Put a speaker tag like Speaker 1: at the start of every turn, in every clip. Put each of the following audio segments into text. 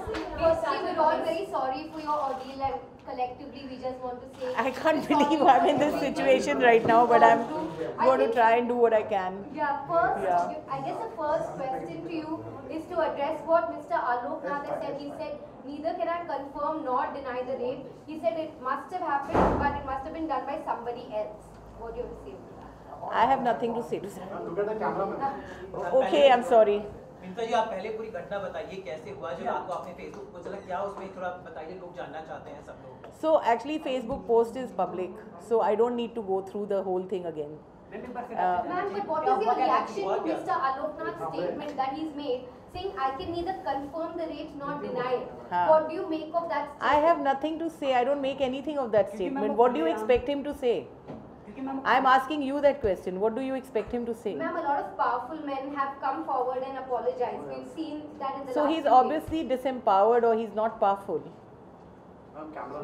Speaker 1: Firstly, we're all very sorry for your ordeal, and collectively we just want to say.
Speaker 2: I can't believe I'm in this situation right now, but I'm going to try and do what I can.
Speaker 1: Yeah, I guess the first question to you is to address what Mr. Alok Nath has said. He said, neither can I confirm nor deny the rape. He said it must have happened, but it must have been done by somebody else. What do you have to say to that?
Speaker 2: I have nothing to say to that.
Speaker 3: Look at the camera.
Speaker 2: Okay, I'm sorry.
Speaker 4: Myntra जी, आप पहले पूरी घटना बताइए कैसे हुआ जो आपको आपने फेसबुक को चला, क्या उसमें थोड़ा बताइए, लोग जानना चाहते हैं सब लोग.
Speaker 2: So actually Facebook post is public, so I don't need to go through the whole thing again.
Speaker 1: Ma'am, but what is your reaction to Mr. Alok Nath's statement that he's made, saying I can neither confirm the rape nor deny it? What do you make of that statement?
Speaker 2: I have nothing to say. I don't make anything of that statement. What do you expect him to say? I'm asking you that question. What do you expect him to say?
Speaker 1: Ma'am, a lot of powerful men have come forward and apologized. We've seen that in the
Speaker 2: So
Speaker 1: last
Speaker 2: he's
Speaker 1: few
Speaker 2: obviously disempowered, or he's not powerful.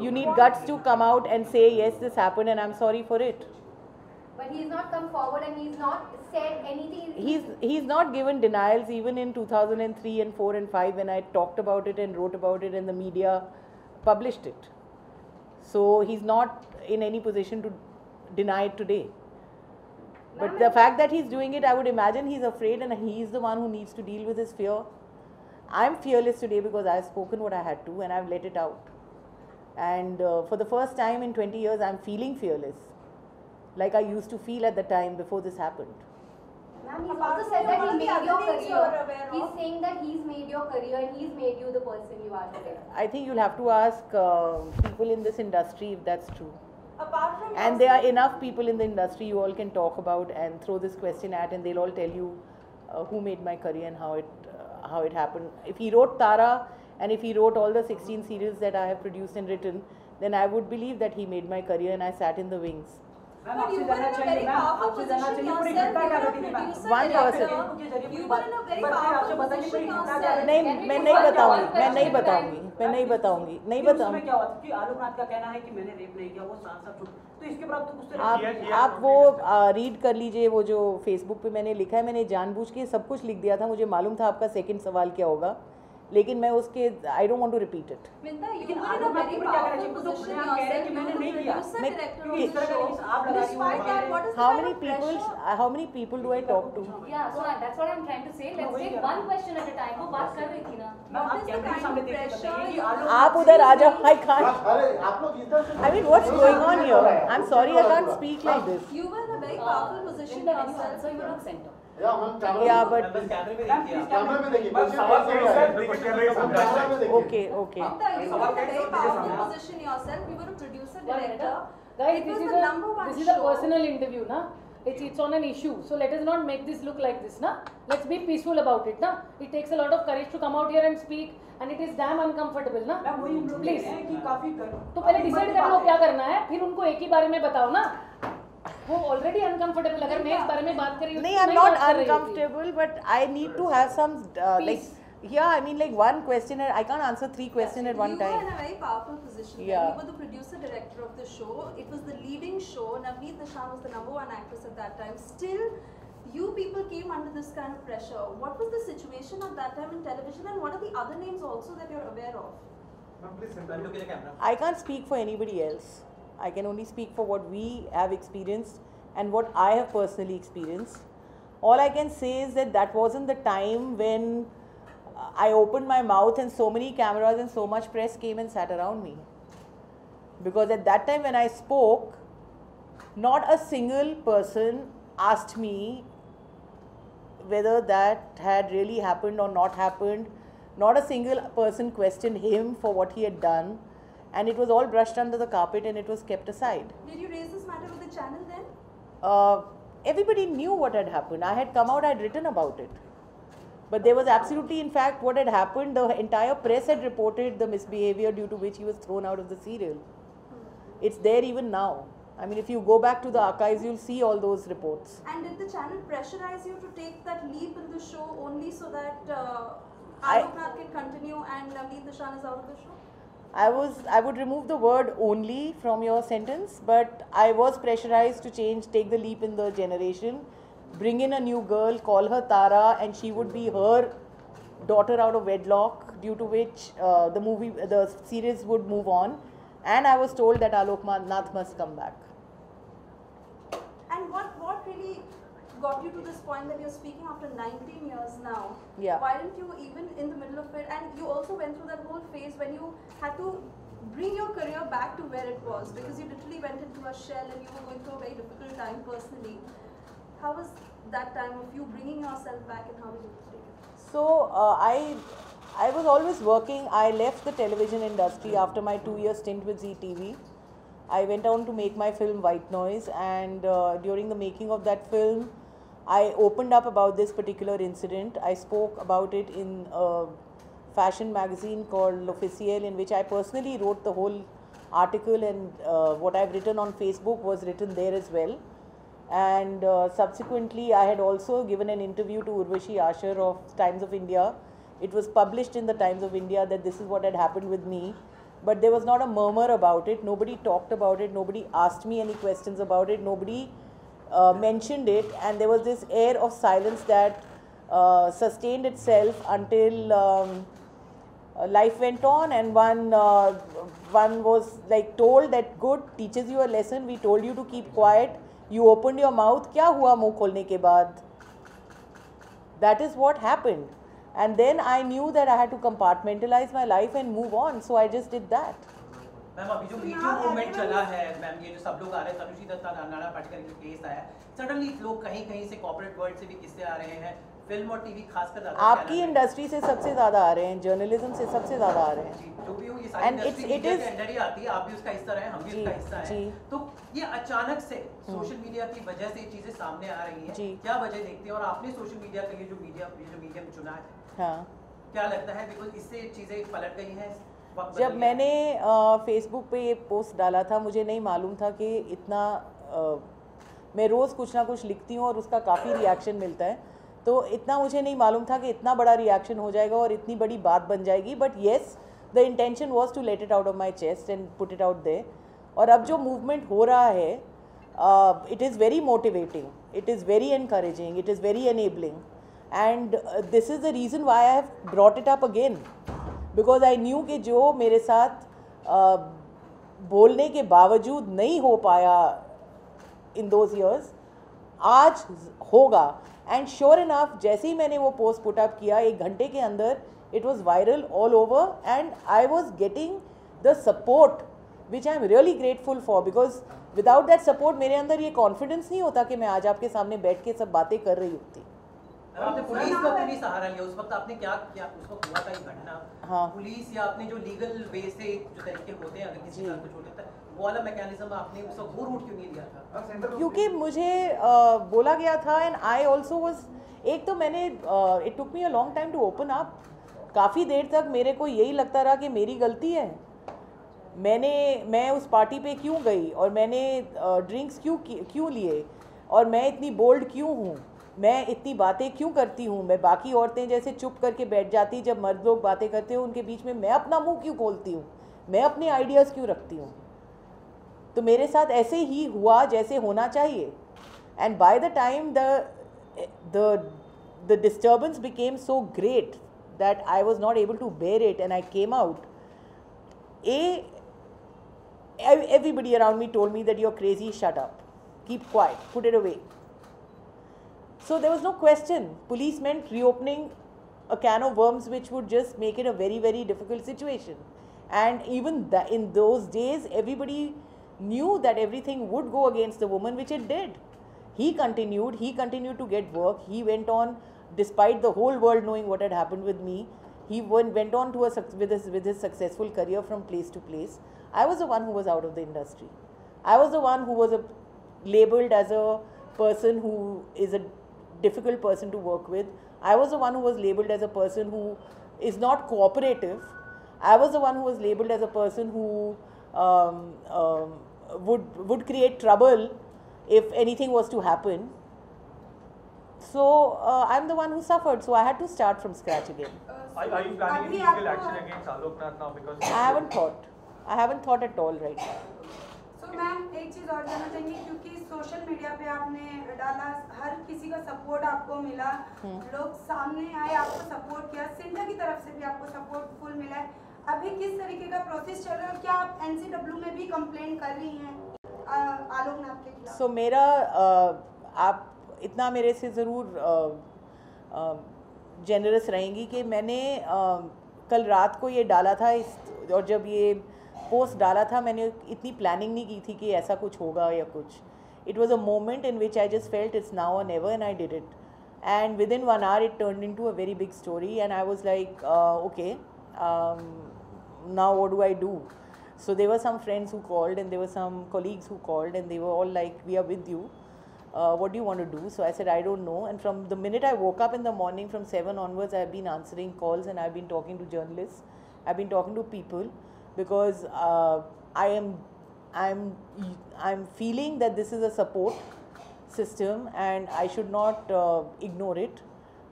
Speaker 2: You need guts to come out and say, yes, this happened and I'm sorry for it.
Speaker 1: But he's not come forward and he's not said anything.
Speaker 2: He's not given denials even in 2003 and 4 and 5 when I talked about it and wrote about it and the media published it. So he's not in any position to deny it today. But the fact that he's doing it, I would imagine he's afraid and he's the one who needs to deal with his fear. I'm fearless today because I've spoken what I had to and I've let it out. And for the first time in 20 years, I'm feeling fearless, like I used to feel at the time before this happened.
Speaker 1: Ma'am, he's also said that he made your career. He's saying that he's made your career and he's made you the person you are today.
Speaker 2: I think you'll have to ask people in this industry if that's true.
Speaker 5: Apart from
Speaker 2: And there are enough people in the industry you all can talk about and throw this question at, and they'll all tell you who made my career and how it happened. If he wrote Tara and if he wrote all the 16 serials that I have produced and written, then I would believe that he made my career and I sat in the wings.
Speaker 5: But you were in a very powerful position yourself. You were a producer,
Speaker 2: One person.
Speaker 5: director. You were in a very powerful position yourself.
Speaker 2: नहीं, मैं नहीं बताऊंगी, मैं नहीं बताऊंगी, मैं नहीं बताऊंगी, नहीं बताऊंगी.
Speaker 6: क्या हुआ? क्योंकि आलोक नाथ का कहना है कि मैंने रेप नहीं किया, वो साफ-साफ झूठ. तो इसके बाद तो कुछ तो
Speaker 2: आप वो रीड कर लीजिए, वो जो फेसबुक पे मैंने लिखा है, मैंने जानबूझ के सब कुछ लिख दिया था. मुझे मालूम था आपका सेकंड सवाल क्या होगा, लेकिन मैं उसके I don't want to repeat it.
Speaker 5: Minta, you were in a very powerful position yourself. You were a producer, director of the show. Despite that, what is the
Speaker 2: How
Speaker 5: kind
Speaker 2: many
Speaker 5: of
Speaker 2: people?
Speaker 5: pressure?
Speaker 2: How many people do I talk to?
Speaker 7: Yeah, so that's what I'm trying to say. Let's take one question at a time. वो बात कर रही थी ना.
Speaker 5: What is the kind of pressure you are
Speaker 2: आप उधर आ जाओ. I can't.
Speaker 3: अरे आप लोग इधर से.
Speaker 2: I mean, what's going on here? I'm sorry, I can't speak like this.
Speaker 5: You were in a very powerful position yourself.
Speaker 7: So you look center.
Speaker 3: Yeah, ma'am camera.
Speaker 2: Yeah, but
Speaker 4: बस कैमरे में देखिए आप.
Speaker 3: कैमरे में देखिए.
Speaker 6: बस सवाल
Speaker 3: कैमरे में देखिए.
Speaker 2: okay, okay.
Speaker 5: Minta, you were in a very powerful position yourself. You were a producer, director.
Speaker 7: Guys,
Speaker 5: It was
Speaker 7: this
Speaker 5: the
Speaker 7: is
Speaker 5: number one
Speaker 7: this is a
Speaker 5: show.
Speaker 7: personal interview, na. It's on an issue. So let us not make this look like this, na. Let's be peaceful about it, na. It takes a lot of courage to come out here and speak, and it is damn uncomfortable, na.
Speaker 6: मैं वही हम लोग
Speaker 7: Please.
Speaker 6: कह रहे हैं कि काफी
Speaker 7: तो पहले डिसाइड कर लो क्या करना है, फिर उनको एक ही बारे में बताओ ना. वो ऑलरेडी अनकंफर्टेबल, अगर मैं इस बारे में बात कर रही हूँ
Speaker 2: नहीं, I'm not uncomfortable, but I need to have some like. Yeah, I mean, like one question. I can't answer 3 questions at one
Speaker 5: You were
Speaker 2: time.
Speaker 5: in a very powerful position.
Speaker 2: Yeah.
Speaker 5: You were the producer director of the show. It was the leading show. Navneet Nishan was the #1 actress at that time. Still, you people came under this kind of pressure. What was the situation at that time in television, and what are the other names also that you're aware of?
Speaker 4: Look at the camera.
Speaker 2: I can't speak for anybody else. I can only speak for what we have experienced and what I have personally experienced. All I can say is that that wasn't the time when I opened my mouth and so many cameras and so much press came and sat around me. Because at that time when I spoke, not a single person asked me whether that had really happened or not happened. Not a single person questioned him for what he had done. And it was all brushed under the carpet and it was kept aside.
Speaker 5: Did you raise this matter with the channel then?
Speaker 2: Everybody knew what had happened. I had come out, I had written about it. But there was absolutely, in fact, what had happened, the entire press had reported the misbehavior due to which he was thrown out of the serial. It's there even now. I mean, if you go back to the archives, you'll see all those reports.
Speaker 5: And did the channel pressurize you to take that leap in the show only so that
Speaker 2: I-
Speaker 5: Alok Nath can continue and Navneet Nishan is out of the show?
Speaker 2: I would remove the word only from your sentence, but I was pressurized to take the leap in the generation, bring in a new girl, call her Tara, and she would be her daughter out of wedlock, due to which the series would move on, and I was told that Alok Nath must come back.
Speaker 5: And what really got you to this point that you're speaking after 19 years now?
Speaker 2: Yeah.
Speaker 5: Why didn't you, even in the middle of it, and you also went through that whole phase when you had to bring your career back to where it was, because you literally went into a shell and you were going through a very difficult time personally. How was that time of you bringing yourself back, and how did you take it?
Speaker 2: So I was always working. I left the television industry after my 2-year stint with Zee TV. I went on to make my film White Noise, and during the making of that film, I opened up about this particular incident. I spoke about it in a fashion magazine called L'Officiel, in which I personally wrote the whole article, and what I've written on Facebook was written there as well. And subsequently, I had also given an interview to Urvashi Asher of Times of India. It was published in the Times of India that this is what had happened with me. But there was not a murmur about it. Nobody talked about it. Nobody asked me any questions about it. Nobody mentioned it. And there was this air of silence that sustained itself until life went on, and one was like told that good, teaches you a lesson. We told you to keep quiet. You opened your mouth. क्या हुआ मुंह खोलने के बाद? That is what happened. And then I knew that I had to compartmentalize my life and move on. So I just did that.
Speaker 4: Ma'am अभी जो me too movement चला है मैम, ये जो सब लोग आ रहे हैं, तनुश्री दत्ता, नाना पाटेकर के केस आया, सडनली लोग कहीं कहीं से कॉर्पोरेट वर्ल्ड से भी किस्से आ रहे हैं, फिल्म और टीवी खासकर ज्यादा
Speaker 2: आपकी इंडस्ट्री से सबसे ज्यादा आ रहे हैं, जर्नलिज्म से सबसे ज्यादा आ रहे हैं.
Speaker 4: जो भी हो, ये सारी इंडस्ट्री मीडिया के अंदर ही आती है. आप भी उसका हिस्सा रहे, हम भी उसका हिस्सा हैं. तो ये अचानक से सोशल मीडिया की वजह से ये चीजें सामने आ रही हैं. क्या वजह देखते हैं? और आपने सोशल मीडिया के लिए जो मीडियम चुना है, हाँ, क्या लगता है? बिकॉज इससे चीजें पलट गई हैं.
Speaker 2: जब मैंने फेसबुक पे ये पोस्ट डाला था, मुझे नहीं मालूम था कि इतना मैं रोज़ कुछ ना कुछ लिखती हूँ और उसका काफ़ी रिएक्शन मिलता है. तो इतना मुझे नहीं मालूम था कि इतना बड़ा रिएक्शन हो जाएगा और इतनी बड़ी बात बन जाएगी. But yes, the intention was to let it out of my chest and put it out there. और अब जो मूवमेंट हो रहा है, it is very motivating, it is very encouraging, it is very enabling, and this is the reason why I have brought it up again. Because I knew कि जो मेरे साथ बोलने के बावजूद नहीं हो पाया इन दोज ईयर्स, आज होगा. एंड श्योर इनफ, जैसे ही मैंने वो पोस्ट पुट अप किया, 1 घंटे के अंदर it was viral all over, and I was getting the support which I am really grateful for. Because without that support मेरे अंदर ये कॉन्फिडेंस नहीं होता कि मैं आज आपके सामने बैठ के सब बातें कर रही होती.
Speaker 4: आपने पुलिस का क्यों नहीं सहारा लिया? उस वक्त आपने क्या उस वक्त हुआ था ये घटना,
Speaker 2: हाँ,
Speaker 4: पुलिस या आपने जो लीगल वे से जो तरीके होते हैं, अगर किसी के साथ कुछ होता है, वो वाला मैकेनिज्म आपने उस वक्त वो रूट क्यों नहीं लिया था?
Speaker 2: क्योंकि मुझे बोला गया था, एंड आई ऑल्सो वॉज, एक तो मैंने it took me a long time to open up. काफ़ी देर तक मेरे को यही लगता रहा कि मेरी गलती है, मैं उस पार्टी पे क्यों गई, और मैंने ड्रिंक्स क्यों लिए, और मैं इतनी बोल्ड क्यों हूँ, मैं इतनी बातें क्यों करती हूँ, मैं बाकी औरतें जैसे चुप करके बैठ जाती जब मर्द लोग बातें करते हैं उनके बीच में मैं अपना मुंह क्यों खोलती हूँ, मैं अपने आइडियाज़ क्यों रखती हूँ. तो मेरे साथ ऐसे ही हुआ जैसे होना चाहिए. And by the time the disturbance became so great that I was not able to bear it, and I came out. Everybody around me told me that you're crazy, shut up, keep quiet, put it away. So there was no question. Police meant reopening a can of worms which would just make it a very, very difficult situation. And even in those days, everybody knew that everything would go against the woman, which it did. He continued to get work. He went on, despite the whole world knowing what had happened with me, he went on to with his successful career from place to place. I was the one who was out of the industry. I was the one who was labeled as a person who is a difficult person to work with. I was the one who was labeled as a person who is not cooperative. I was the one who was labeled as a person who would create trouble if anything was to happen. So I'm the one who suffered. So I had to start from scratch again.
Speaker 8: Are you planning legal action against Alok Nath now? Because
Speaker 2: I haven't thought at all right now.
Speaker 9: तो ma'am एक चीज़ और जानना चाहेंगे, क्योंकि social media पे आपने डाला, हर किसी का सपोर्ट आपको मिला, लोग सामने आए, आपको सपोर्ट किया. सिंस तरफ से भी आपको सपोर्ट फुल मिला है। अभी किस तरीके का प्रोसेस चल रहा है और क्या आप NCW में भी कंप्लेंट कर रही हैं आलोकनाथ के खिलाफ?
Speaker 2: सो मेरा आप इतना मेरे से ज़रूर जेनरस रहेंगी कि मैंने कल रात को ये डाला था और जब ये पोस्ट डाला था मैंने इतनी प्लानिंग नहीं की थी कि ऐसा कुछ होगा या कुछ. It was a moment in which I just felt it's now or never, and I did it. And within 1 hour, it turned into a very big story, and I was like, okay, now what do I do? So there were some friends who called, and there were some colleagues who called, and they were all like, we are with you. What do you want to do? So I said, I don't know. And from the minute I woke up in the morning, from 7 onwards, I've been answering calls, and I've been talking to journalists. I've been talking to people because I'm feeling that this is a support system and I should not ignore it,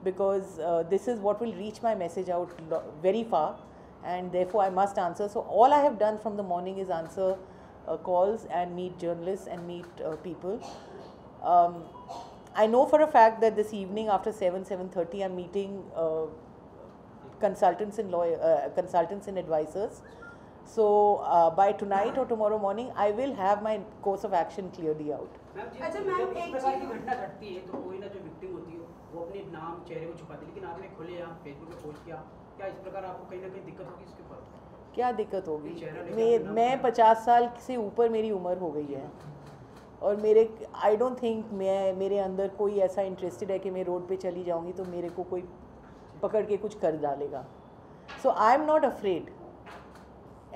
Speaker 2: because this is what will reach my message out very far, and therefore I must answer. So all I have done from the morning is answer calls and meet journalists and meet people. I know for a fact that this evening after 7:30 I'm meeting consultants and advisors. So by tonight or tomorrow morning, I will have my course of action clearly out.
Speaker 6: अच्छा ma'am, एक प्रकार की घटना घटती है तो कोई ना जो विक्टिम होती है वो अपने नाम चेहरे को छुपाती है, लेकिन आपने खुले यहाँ फेसबुक पे पोस्ट किया, क्या इस प्रकार आपको कहीं ना कहीं दिक्कत होगी इसके ऊपर?
Speaker 2: क्या दिक्कत होगी? मैं 50 साल से ऊपर मेरी उम्र हो गई है और आई डोंट थिंक मेरे अंदर कोई ऐसा इंटरेस्टेड है कि मैं रोड पे चली जाऊँगी तो मेरे को कोई पकड़ के कुछ कर डालेगा. So I am not afraid.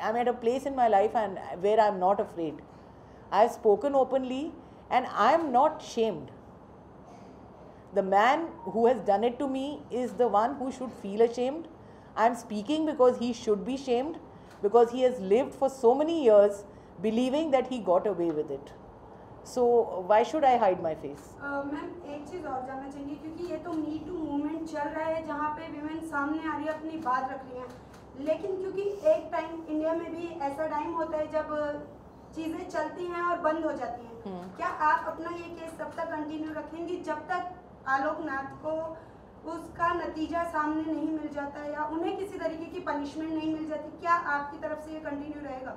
Speaker 2: I'm at a place in my life and where I'm not afraid. I've spoken openly and I'm not shamed. The man who has done it to me is the one who should feel ashamed. I'm speaking because he should be shamed, because he has lived for so many years believing that he got away with it. So why should I hide my face?
Speaker 9: Ma'am एक चीज़ और जानना चाहेंगे, क्योंकि ये तो मी to movement चल रहा है जहाँ पे विमेन सामने आ रही है, अपनी बात रख रही हैं, लेकिन क्योंकि एक टाइम इंडिया में भी ऐसा टाइम होता है जब चीज़ें चलती हैं और बंद हो जाती हैं. क्या आप अपना ये केस तब तक कंटिन्यू रखेंगी जब तक आलोकनाथ को उसका नतीजा सामने नहीं मिल जाता या उन्हें किसी तरीके की पनिशमेंट नहीं मिल जाती? क्या आपकी तरफ से ये कंटिन्यू रहेगा?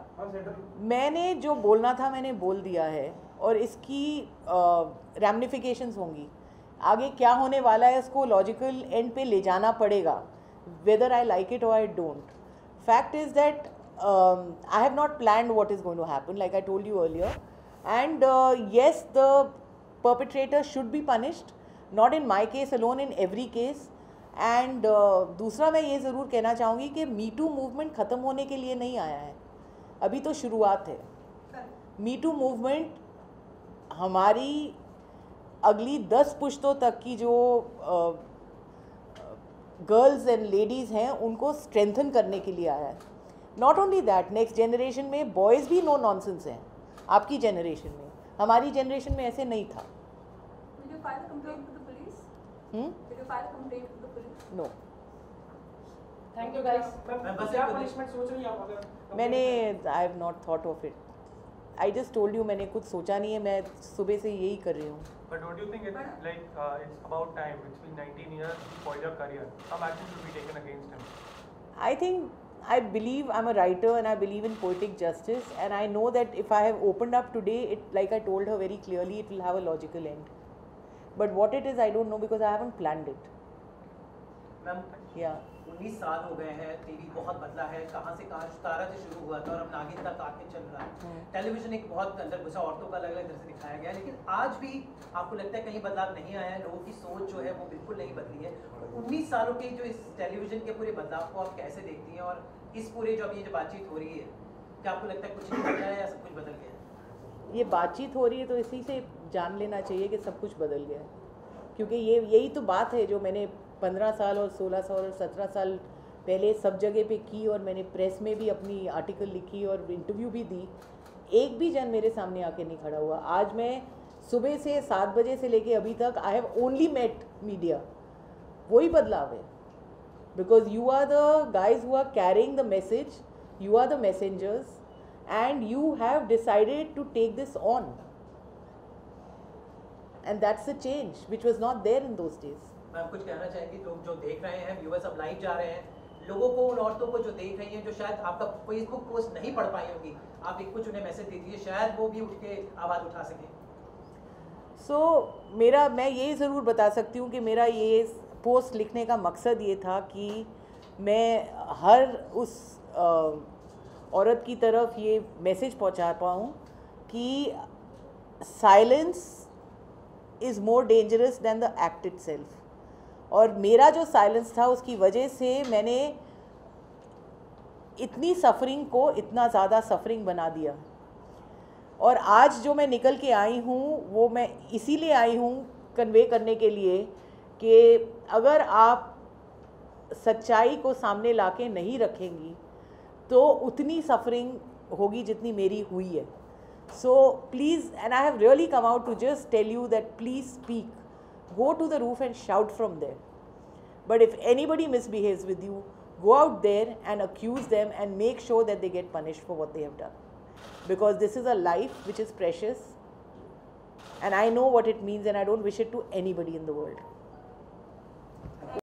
Speaker 2: मैंने जो बोलना था मैंने बोल दिया है और इसकी रैमिफिकेशंस होंगी. आगे क्या होने वाला है उसको लॉजिकल एंड पे ले जाना पड़ेगा, whether I like it or I don't. Fact is that I have not planned what is going to happen, like I told you earlier. And yes, the perpetrator should be punished, not in my case alone, in every case. And दूसरा मैं ये ज़रूर कहना चाहूँगी कि मी to movement ख़त्म होने के लिए नहीं आया है, अभी तो शुरुआत है. मी टू मूवमेंट हमारी अगली 10 पुश्तों तक की जो गर्ल्स एंड लेडीज़ हैं उनको स्ट्रेंथन करने के लिए आया है. Not only that, next generation में बॉयज़ भी नो नॉनसेंस हैं. आपकी जनरेशन में, हमारी जनरेशन में ऐसे नहीं था. नो.
Speaker 7: Thank you guys.
Speaker 2: मैंने I have not thought of it. I just told you मैंने कुछ सोचा नहीं है, मैं सुबह से यही कर रही हूँ.
Speaker 8: But don't you think it's like it's about time? It's been 19 years, spoiled your career. Some action should be taken against him.
Speaker 2: I think I believe I'm a writer and I believe in poetic justice, and I know that if I have opened up today, it, like I told her very clearly, it will have a logical end. But what it is, I don't know because I haven't planned it.
Speaker 4: Ma'am, 19 साल हो गए हैं, TV बहुत बदला है, कहाँ से कहाँ तारा से शुरू हुआ था और अब नागिन तक आके चल रहा है. टेलीविजन एक बहुत अंदर घुसा, औरतों का अलग अलग तरह से दिखाया गया, लेकिन आज भी आपको लगता है कहीं बदलाव नहीं आया है? लोगों की सोच जो है वो बिल्कुल नहीं बदली है. 19 सालों के जो इस टेलीविजन के पूरे बदलाव को आप कैसे देखती हैं, और इस पूरे जो अभी जो बातचीत हो रही है, क्या आपको लगता है कुछ नहीं बदला है या सब कुछ बदल गया?
Speaker 2: ये बातचीत हो रही है तो इसी से जान लेना चाहिए कि सब कुछ बदल गया है, क्योंकि यही तो बात है जो मैंने 15 साल और 16 साल और 17 साल पहले सब जगह पे की, और मैंने प्रेस में भी अपनी आर्टिकल लिखी और इंटरव्यू भी दी. एक भी जन मेरे सामने आके नहीं खड़ा हुआ. आज मैं सुबह से 7 बजे से लेके अभी तक I have only met media. वही बदलाव है, because you are the guys who are carrying the message, you are the messengers, and you have decided to take this on, and that's the change which was not there in those days.
Speaker 4: Ma'am कुछ कहना चाहेंगी? लोग जो देख रहे हैं, viewers अब live जा रहे हैं, लोगों को, उन औरतों को जो देख रही हैं, जो शायद आपका फेसबुक पोस्ट नहीं पढ़ पाई होंगी, आप एक कुछ उन्हें मैसेज दे दीजिए, शायद वो भी उठ के आवाज़ उठा सकें।
Speaker 2: मैं ये ज़रूर बता सकती हूँ कि मेरा ये पोस्ट लिखने का मकसद ये था कि मैं हर उस औरत की तरफ ये मैसेज पहुँचा पाऊँ कि silence is more dangerous than the act itself. और मेरा जो साइलेंस था उसकी वजह से मैंने इतनी सफरिंग को इतना ज़्यादा सफरिंग बना दिया। और आज जो मैं निकल के आई हूँ वो मैं इसीलिए आई हूँ कन्वे करने के लिए कि अगर आप सच्चाई को सामने लाके नहीं रखेंगी तो उतनी सफरिंग होगी जितनी मेरी हुई है। So please, and I have really come out to just tell you that please speak, go to the roof and shout from there. But if anybody misbehaves with you, go out there and accuse them and make sure that they get punished for what they have done. Because this is a life which is precious and I know what it means and I don't wish it to anybody in the world.